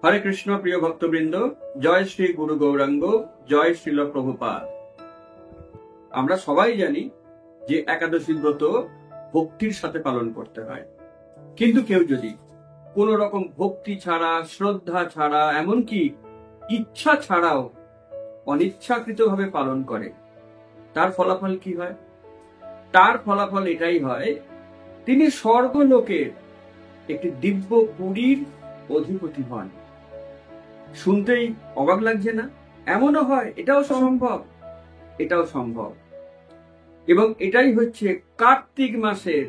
হরে কৃষ্ণ। প্রিয় ভক্তবৃন্দ, জয় শ্রী গুরু গৌরাঙ্গ, জয় শ্রীল প্রভুপাদ। আমরা সবাই জানি যে একাদশী ব্রত ভক্তির সাথে পালন করতে হয়, কিন্তু কেউ যদি কোন রকম ভক্তি ছাড়া, শ্রদ্ধা ছাড়া, এমনকি ইচ্ছা ছাড়াও অনিচ্ছাকৃতভাবে পালন করে, তার ফলাফল কি হয়? তার ফলাফল এটাই হয়, তিনি স্বর্গলোকের একটি দিব্য পুরীর অধিপতি হন। শুনতেই অবাক লাগছে না? এমনও হয়, এটাও সম্ভব, এটাও সম্ভব। এবং এটাই হচ্ছে কার্তিক মাসের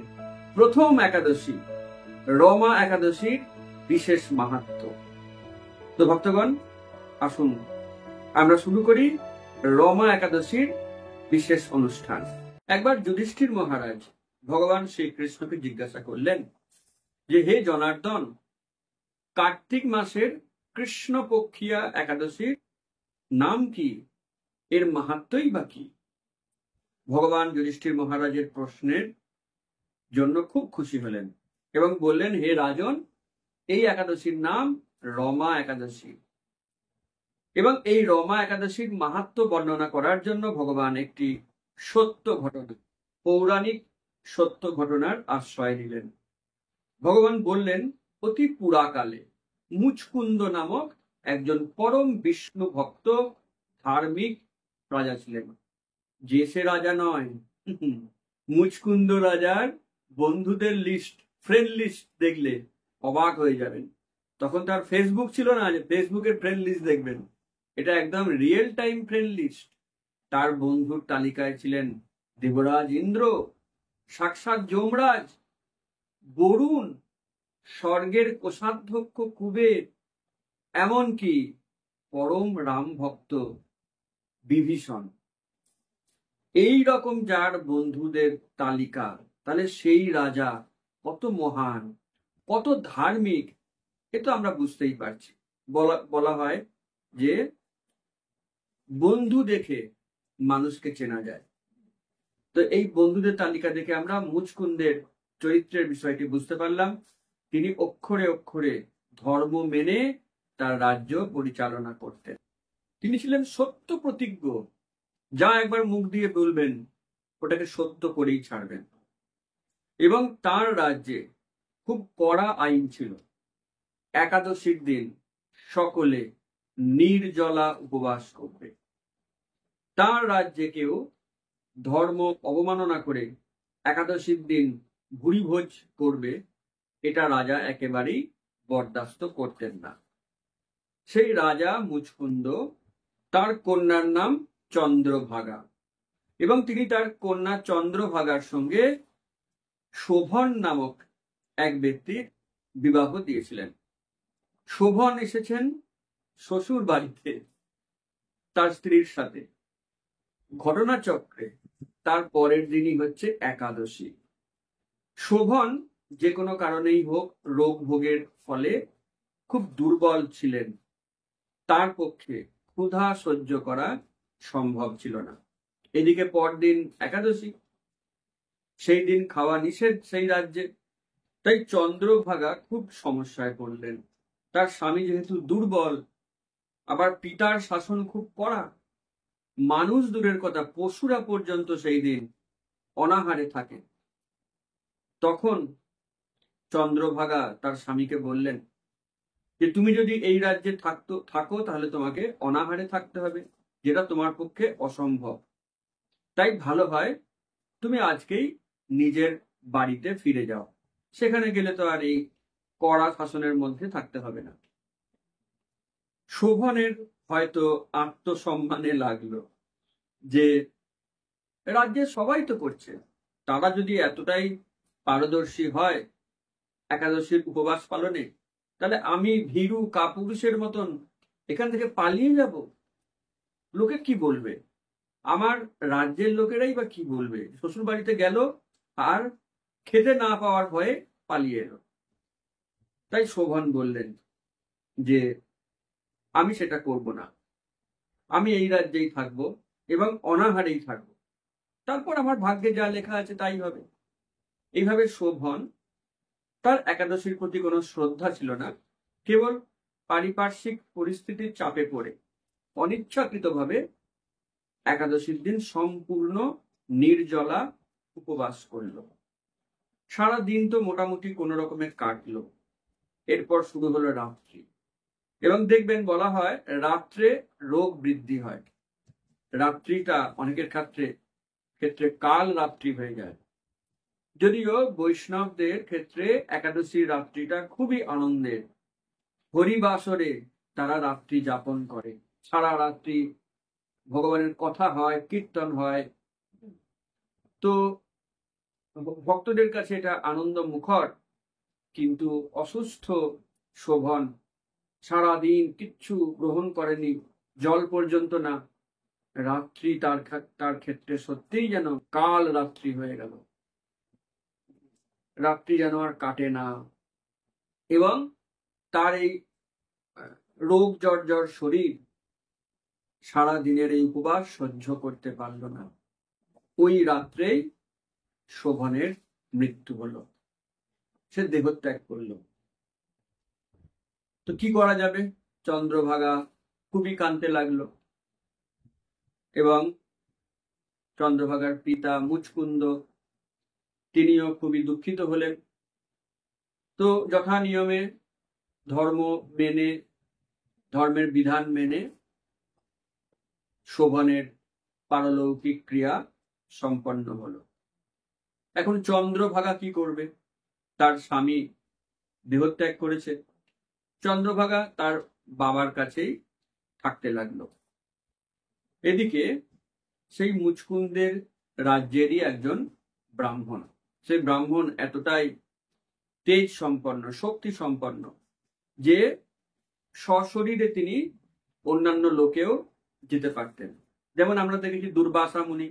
প্রথম একাদশী, রমা একাদশীর বিশেষ মাহাত্ম্য। তো ভক্তগণ, আসুন আমরা শুরু করি রমা একাদশীর বিশেষ অনুষ্ঠান। একবার যুধিষ্ঠির মহারাজ ভগবান শ্রীকৃষ্ণকে জিজ্ঞাসা করলেন যে, হে জনার্দন, কার্তিক মাসের কৃষ্ণপক্ষিয়া একাদশীর নাম কি, এর মাহাত্ম্যই বা কি? ভগবান যুধিষ্ঠির মহারাজের প্রশ্নের জন্য খুব খুশি হলেন এবং বললেন, হে রাজন, এই একাদশীর নাম রমা একাদশী। এবং এই রমা একাদশীর মাহাত্ম্য বর্ণনা করার জন্য ভগবান একটি সত্য ঘটনা, পৌরাণিক সত্য ঘটনার আশ্রয় নিলেন। ভগবান বললেন, অতি পুরাকালে মুচকুন্দ নামক একজন পরম বিষ্ণু ভক্ত ধার্মিক রাজা ছিলেন। যে সে রাজা নয়, মুচকুন্দ রাজার বন্ধুদের লিস্ট, ফ্রেন্ড লিস্ট দেখলে অবাক হয়ে যাবেন। তখন তার ফেসবুক ছিল না যে ফেসবুকের ফ্রেন্ড লিস্ট দেখবেন, এটা একদম রিয়েল টাইম ফ্রেন্ড লিস্ট। তার বন্ধুর তালিকায় ছিলেন দেবরাজ ইন্দ্র, সাক্ষাৎ যমরাজ, বরুণ, স্বর্গের কোষাধ্যক্ষ কুবের, এমনকি পরম রাম ভক্ত বিভীষণ। এই রকম যার বন্ধুদের তালিকা, তাহলে সেই রাজা কত মহান, কত ধার্মিক, এ তো আমরা বুঝতেই পারছি। বলা হয় যে বন্ধু দেখে মানুষকে চেনা যায়। তো এই বন্ধুদের তালিকা দেখে আমরা মুচকুন্দের চরিত্রের বিষয়টি বুঝতে পারলাম। তিনি অক্ষরে অক্ষরে ধর্ম মেনে তার রাজ্য পরিচালনা করতেন। তিনি ছিলেন সত্য প্রতিজ্ঞ, যা একবার মুখ দিয়ে বলবেন ওটাকে সত্য করেই ছাড়বেন। এবং তার রাজ্যে খুব কড়া আইন ছিল। একাদশীর দিন সকলে নির্জলা উপবাস করবে। তার রাজ্যে কেউ ধর্ম অবমাননা করে একাদশীর দিন ভুরিভোজ করবে, এটা রাজা একেবারেই বরদাস্ত করতেন না। সেই রাজা মুচকুন্দ, তার কন্যার নাম চন্দ্রভাগা, এবং তিনি তার কন্যা চন্দ্রভাগার সঙ্গে শোভন নামক এক ব্যক্তির বিবাহ দিয়েছিলেন। শোভন এসেছেন শ্বশুর বাড়িতে তার স্ত্রীর সাথে। ঘটনাচক্রে তার পরের দিনই হচ্ছে একাদশী। শোভন যে কোনো কারণেই হোক রোগ ভোগের ফলে খুব দুর্বল ছিলেন, তার পক্ষে ক্ষুধা সহ্য করা সম্ভব ছিল না। এদিকে পরদিন একাদশী, সেই দিন খাওয়া নিষেধ সেই রাজ্যে। তাই চন্দ্রভাগা খুব সমস্যায় পড়লেন। তার স্বামী যেহেতু দুর্বল, আবার পিতার শাসন খুব কড়া, মানুষ দূরের কথা, পশুরা পর্যন্ত সেই দিন অনাহারে থাকে। তখন চন্দ্রভাগা তার স্বামীকে বললেন যে, তুমি যদি এই রাজ্যে থাকো তাহলে তোমাকে অনাহারে থাকতে হবে, যেটা তোমার পক্ষে অসম্ভব। তাই ভালো হয় তুমি আজকেই নিজের বাড়িতে ফিরে যাও, সেখানে গেলে তো আর এই কড়া শাসনের মধ্যে থাকতে হবে না। শোভনের হয়তো আত্মসম্মানে লাগলো যে রাজ্যের সবাই তো করছে, তারা যদি এতটাই পারদর্শী হয় একাদশীর উপবাস পালনে, তাহলে আমি ভীরু কাপুরুষের মতন এখান থেকে পালিয়ে যাব। লোকে কি বলবে? আমার রাজ্যের লোকেরাই বা কি বলবে? শ্বশুর বাড়িতে গেল আর খেতে না পাওয়ার ভয়ে পালিয়ে এলো। তাই শোভন বললেন যে, আমি সেটা করব না, আমি এই রাজ্যেই থাকবো এবং অনাহারেই থাকবো, তারপর আমার ভাগ্যে যা লেখা আছে তাই হবে। এইভাবে শোভন, তার একাদশীর প্রতি কোনো শ্রদ্ধা ছিল না, কেবল পারিপার্শ্বিক পরিস্থিতির চাপে পড়ে অনিচ্ছাকৃতভাবে একাদশীর দিন সম্পূর্ণ নির্জলা উপবাস করল। সারা দিন তো মোটামুটি কোনো রকমে কাটলো। এরপর শুরু হলো রাত্রি, এবং দেখবেন বলা হয় রাত্রে রোগ বৃদ্ধি হয়। রাত্রিটা অনেকের ক্ষেত্রে কাল রাত্রি হয়ে যায়। যদিও বৈষ্ণবদের ক্ষেত্রে একাদশীর রাত্রিটা খুবই আনন্দের। হরিবাসরে তারা রাত্রি যাপন করে, সারা রাত্রি ভগবানের কথা হয়, কীর্তন হয়। তো ভক্তদের কাছে এটা আনন্দ মুখর। কিন্তু অসুস্থ শোভন সারাদিন কিচ্ছু গ্রহণ করেনি, জল পর্যন্ত না। রাত্রি তার ক্ষেত্রে সত্যিই যেন কাল রাত্রি হয়ে গেল। রাত্রি যেন আর কাটে না, এবং তার এই রোগ জর্জর শরীর সারা দিনের এই উপবাস সহ্য করতে পারল না। ওই রাত্রেই শোভনের মৃত্যু হলো, সে দেহত্যাগ করল। তো কি করা যাবে? চন্দ্রভাগা খুবই কাঁদতে লাগলো, এবং চন্দ্রভাগার পিতা মুচকুন্দ তিনিও খুবই দুঃখিত হলেন। তো যথা নিয়মে ধর্মের বিধান মেনে শোভনের পারলৌকিক ক্রিয়া সম্পন্ন হলো। এখন চন্দ্রভাগা কি করবে? তার স্বামী দেহত্যাগ করেছে, চন্দ্রভাগা তার বাবার কাছেই থাকতে লাগলো। এদিকে সেই মুচকুন্দের রাজ্যেরই একজন ব্রাহ্মণ, সেই ব্রাহ্মণ এতটাই তেজ সম্পন্ন, শক্তি সম্পন্ন, যে সশরীরে তিনি অন্যান্য লোকেও যেতে পারতেন। যেমন আমরা দেখেছি দুর্বাসা মুনি,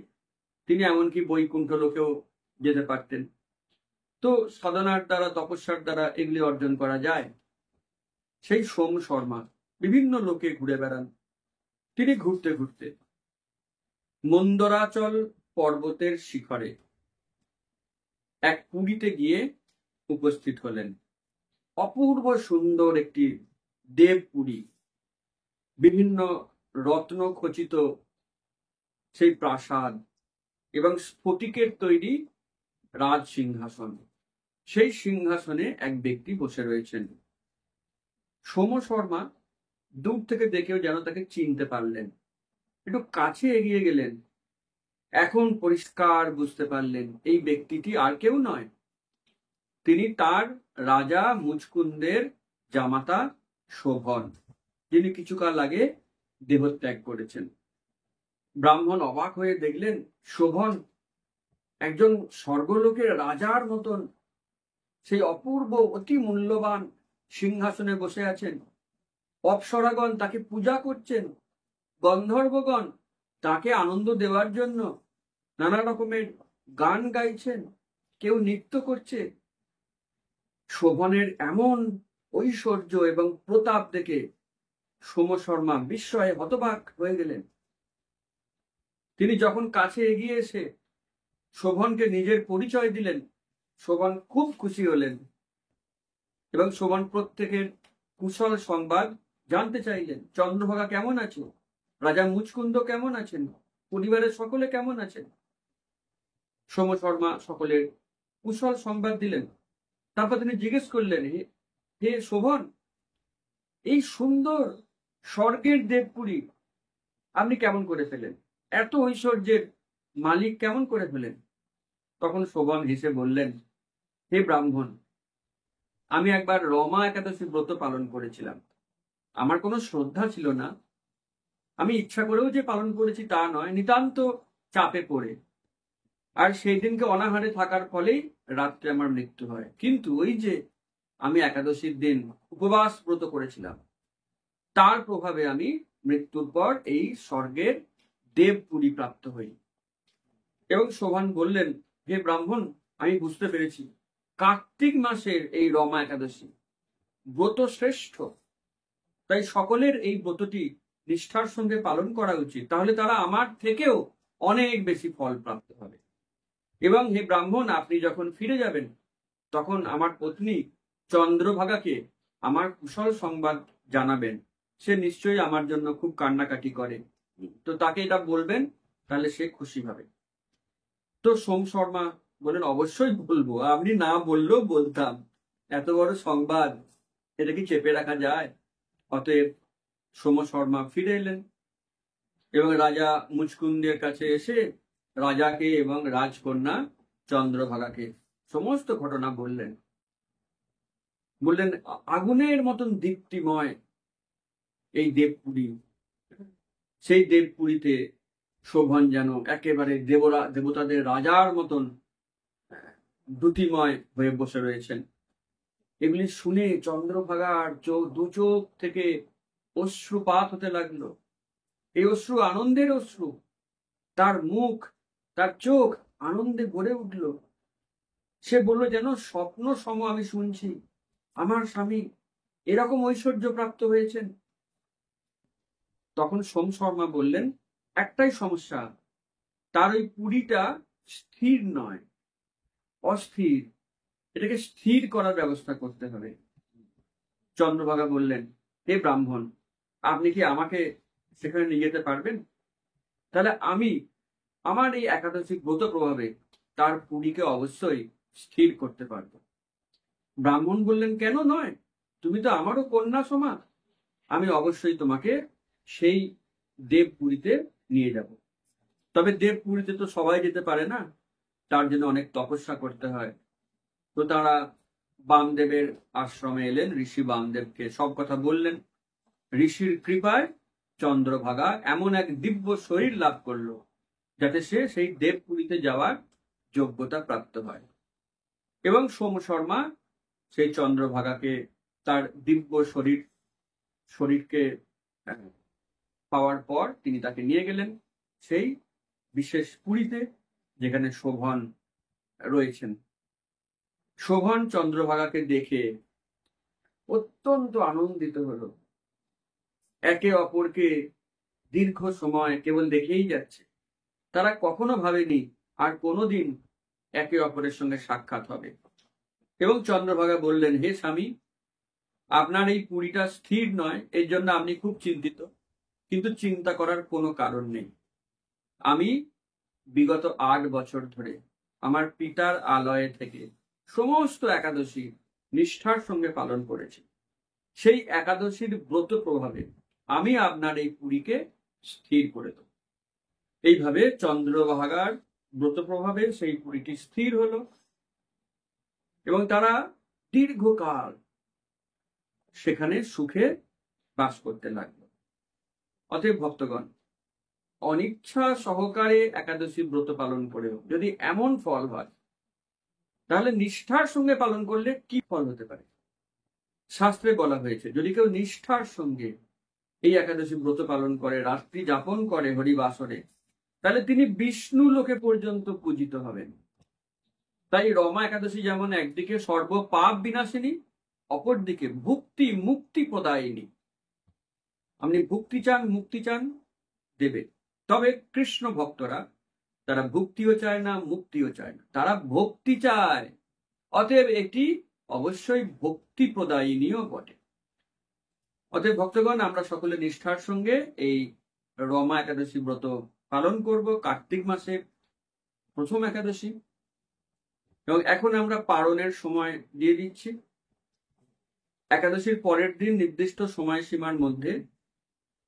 তিনি এমনকি বৈকুণ্ঠ লোকেও যেতে পারতেন। তো সাধনার দ্বারা, তপস্যার দ্বারা এগুলি অর্জন করা যায়। সেই সোম শর্মা বিভিন্ন লোকে ঘুরে বেড়ান। তিনি ঘুরতে ঘুরতে মন্দরাচল পর্বতের শিখরে এক পুরীতে গিয়ে উপস্থিত হলেন। অপূর্ব সুন্দর একটি দেবপুরী, বিভিন্ন রত্ন খচিত সেই প্রাসাদ এবং স্ফটিকের তৈরি রাজ সিংহাসন। সেই সিংহাসনে এক ব্যক্তি বসে রয়েছেন। সোম শর্মা দূর থেকে দেখেও যেন তাকে চিনতে পারলেন। একটু কাছে এগিয়ে গেলেন, এখন পরিষ্কার বুঝতে পারলেন এই ব্যক্তিটি আর কেউ নয়, তিনি তার রাজা মুচকুন্দের জামাতা শোভন, যিনি কিছুকাল আগে দেহত্যাগ করেছেন। ব্রাহ্মণ অবাক হয়ে দেখলেন শোভন একজন স্বর্গলোকের রাজার মতন সেই অপূর্ব অতি মূল্যবান সিংহাসনে বসে আছেন। অপ্সরাগণ তাকে পূজা করছেন, গন্ধর্বগণ তাকে আনন্দ দেওয়ার জন্য নানা রকমের গান গাইছেন, কেউ নৃত্য করছে। শোভনের এমন ঐশ্বর্য এবং প্রতাপ দেখে সোম শর্মা বিস্ময়ে হতবাক হয়ে গেলেন। তিনি যখন কাছে এগিয়ে এসে শোভনকে নিজের পরিচয় দিলেন, শোভন খুব খুশি হলেন, এবং শোভন প্রত্যেকের কুশল সংবাদ জানতে চাইলেন। চন্দ্রভাগা কেমন আছে, রাজা মুচকুন্দ কেমন আছেন, পরিবারের সকলে কেমন আছেন। সোম শর্মা সকলের কুশল সংবাদ দিলেন। তারপর তিনি জিজ্ঞেস করলেন, হে শোভন, এই সুন্দর স্বর্গের দেবপুরী আপনি কেমন করে ফেলেন? এত ঐশ্বর্যের মালিক কেমন করে ফেলেন? তখন শোভন হেসে বললেন, হে ব্রাহ্মণ, আমি একবার রমা একাদশী ব্রত পালন করেছিলাম। আমার কোনো শ্রদ্ধা ছিল না, আমি ইচ্ছা করেও যে পালন করেছি তা নয়, নিতান্ত চাপে পড়ে। আর সেই দিনকে অনাহারে থাকার ফলেই রাত্রে আমার মৃত্যু হয়। কিন্তু ওই যে আমি একাদশীর দিন উপবাস ব্রত করেছিলাম, তার প্রভাবে আমি মৃত্যুর পর এই স্বর্গের দেবপুরী প্রাপ্ত হই। এবং শোভন বললেন, হে ব্রাহ্মণ, আমি বুঝতে পেরেছি কার্তিক মাসের এই রমা একাদশী ব্রত শ্রেষ্ঠ, তাই সকলের এই ব্রতটি নিষ্ঠার সঙ্গে পালন করা উচিত, তাহলে তারা আমার থেকেও অনেক বেশি ফল প্রাপ্ত হবে। এবং হে ব্রাহ্মণ, আপনি যখন ফিরে যাবেন তখন আমার পত্নী চন্দ্রভাগাকে আমার কুশল সংবাদ জানাবেন, সে নিশ্চয়ই আমার জন্য খুব কান্নাকাটি করে, তো তাকে এটা বলবেন, তাহলে সে খুশি হবে। তো সোম শর্মা বলেন, অবশ্যই বলবো, আপনি না বললেও বলতাম, এত বড় সংবাদ, এটা কি চেপে রাখা যায়? অতএব সোম শর্মা ফিরে এলেন এবং রাজা মুচকুন্দের কাছে এসে রাজাকে এবং রাজকন্যা চন্দ্রভাগাকে সমস্ত ঘটনা বললেন। বললেন, আগুনের মতন দীপ্তিময় এই দেবপুরী, সেই দেবপুরীতে শোভন যেন একেবারে দেবতাদের রাজার মতন দ্যুতিময় হয়ে বসে রয়েছেন। এগুলি শুনে চন্দ্রভাগার দু চোখ থেকে অশ্রুপাত হতে লাগলো। এই অশ্রু আনন্দের অশ্রু, তার মুখ, তার চোখ আনন্দে ভরে উঠল। সে বলল, যেন স্বপ্ন সম আমি শুনছি, আমার স্বামী এরকম ঐশ্বর্য প্রাপ্ত হয়েছেন। তখন সোম শর্মা বললেন, একটাই সমস্যা, তার ওই পুরীটা স্থির নয়, অস্থির, এটাকে স্থির করার ব্যবস্থা করতে হবে। চন্দ্রভাগা বললেন, হে ব্রাহ্মণ, আপনি কি আমাকে সেখানে নিয়ে যেতে পারবেন? তাহলে আমি আমার এই একাদশী ব্রত প্রভাবে তার পুরীকে অবশ্যই স্থির করতে পারবো। ব্রাহ্মণ বললেন, কেন নয়, তুমি তো আমারও কন্যা সমান, আমি অবশ্যই তোমাকে সেই দেবপুরীতে নিয়ে যাব। তবে দেবপুরীতে তো সবাই যেতে পারে না, তার জন্য অনেক তপস্যা করতে হয়। তো তারা বামদেবের আশ্রমে এলেন, ঋষি বামদেবকে সব কথা বললেন। ঋষির কৃপায় চন্দ্রভাগা এমন এক দিব্য শরীর লাভ করলো যাতে সে সেই দেবপুরীতে যাওয়ার যোগ্যতা প্রাপ্ত হয়। এবং সোম শর্মা সেই চন্দ্রভাগাকে তার দিব্য শরীরকে পাওয়ার পর তিনি তাকে নিয়ে গেলেন সেই বিশেষ পুরীতে, যেখানে শোভন রয়েছেন। শোভন চন্দ্রভাগাকে দেখে অত্যন্ত আনন্দিত হলো। একে অপরকে দীর্ঘ সময় কেবল দেখেই যাচ্ছে, তারা কখনো ভাবেনি আর কোনোদিন একে অপরের সঙ্গে সাক্ষাৎ হবে। এবং চন্দ্রভাগা বললেন, হে স্বামী, আপনার এই পুরীটা স্থির নয়, এর জন্য আপনি খুব চিন্তিত, কিন্তু চিন্তা করার কোনো কারণ নেই। আমি বিগত 8 বছর ধরে আমার পিতার আলয়ে থেকে সমস্ত একাদশী নিষ্ঠার সঙ্গে পালন করেছি। সেই একাদশীর ব্রত প্রভাবে আমি আপনার এই পুরীকে স্থির করে দেব। এইভাবে চন্দ্রভাগার ব্রত প্রভাবে সেই পুরীটি স্থির হলো এবং তারা দীর্ঘকাল সেখানে সুখে বাস করতে লাগলো। অতএব ভক্তগণ, অনিচ্ছা সহকারে একাদশী ব্রত পালন করেও যদি এমন ফল হয়, তাহলে নিষ্ঠার সঙ্গে পালন করলে কি ফল হতে পারে? শাস্ত্রে বলা হয়েছে, যদি কেউ নিষ্ঠার সঙ্গে এই একাদশী ব্রত পালন করে, রাত্রি যাপন করে হরিবাসরে, তাহলে তিনি বিষ্ণু লোকে পর্যন্ত পূজিত হবেন। তাই রমা একাদশী যেমন একদিকে সর্ব পাপ বিনাশিনী, অপরদিকে ভুক্তি মুক্তি প্রদায়িনী। আপনি ভুক্তি চান, মুক্তি চান, দেবে। তবে কৃষ্ণ ভক্তরা তারা ভুক্তিও চায় না, মুক্তিও চায় না, তারা ভক্তি চায়। অতএব এটি অবশ্যই ভক্তি প্রদায়িনীও বটে। অতএব ভক্তগণ, আমরা সকলে নিষ্ঠার সঙ্গে এই রমা একাদশী ব্রত পালন করব, কার্তিক মাসে প্রথম একাদশী। এবং এখন আমরা পারণের সময় দিয়ে দিচ্ছি। একাদশীর পরের দিন নির্দিষ্ট সময়সীমার মধ্যে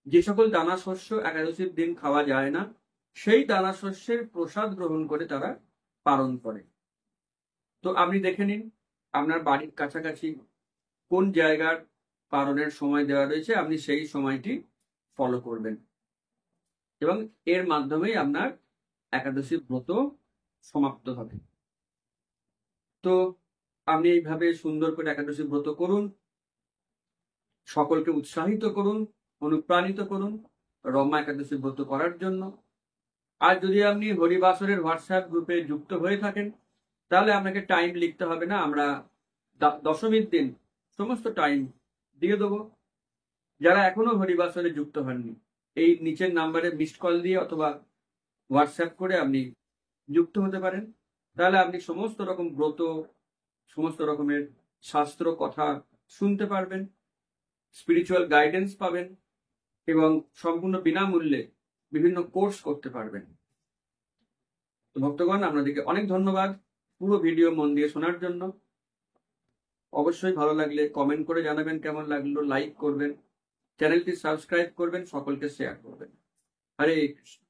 যে সকল দানা শস্য একাদশীর দিন খাওয়া যায় না, সেই দানা শস্যের প্রসাদ গ্রহণ করে তারা পালন করে। তো আপনি দেখে নিন আপনার বাড়ির কাছাকাছি কোন জায়গার পালনের সময় দেওয়া রয়েছে, আপনি সেই সময়টি ফলো করবেন এবং এর মাধ্যমেই আপনার একাদশী ব্রত সমাপ্ত হবে। তো আপনি এইভাবে সুন্দর করে একাদশী ব্রত করুন, সকলকে উৎসাহিত করুন, অনুপ্রাণিত করুন রমা একাদশী ব্রত করার জন্য। আর যদি আপনি হরিবাসরের হোয়াটসঅ্যাপ গ্রুপে যুক্ত হয়ে থাকেন, তাহলে আপনাকে টাইম লিখতে হবে না, আমরা দশমীর দিন সমস্ত টাইম দিয়ে দেবো। যারা এখনো হরিবাসরে যুক্ত হননি, এই নিচের নাম্বারে মিসড কল দিয়ে অথবা হোয়াটসঅ্যাপ করে আপনি যুক্ত হতে পারেন। তাহলে আপনি সমস্ত রকম ব্রত, সমস্ত রকমের শাস্ত্র কথা শুনতে পারবেন স্পিরিচুয়াল গাইডেন্স পাবেন এবং সম্পূর্ণ বিনামূল্যে বিভিন্ন কোর্স করতে পারবেন। তো ভক্তগণ, আপনাদেরকে অনেক ধন্যবাদ পুরো ভিডিও মন দিয়ে শোনার জন্য। অবশ্যই ভালো লাগলে কমেন্ট করে জানাবেন কেমন লাগলো, লাইক করবেন, চ্যানেলটি সাবস্ক্রাইব করবেন, সকলকে শেয়ার করবেন। হরে কৃষ্ণ।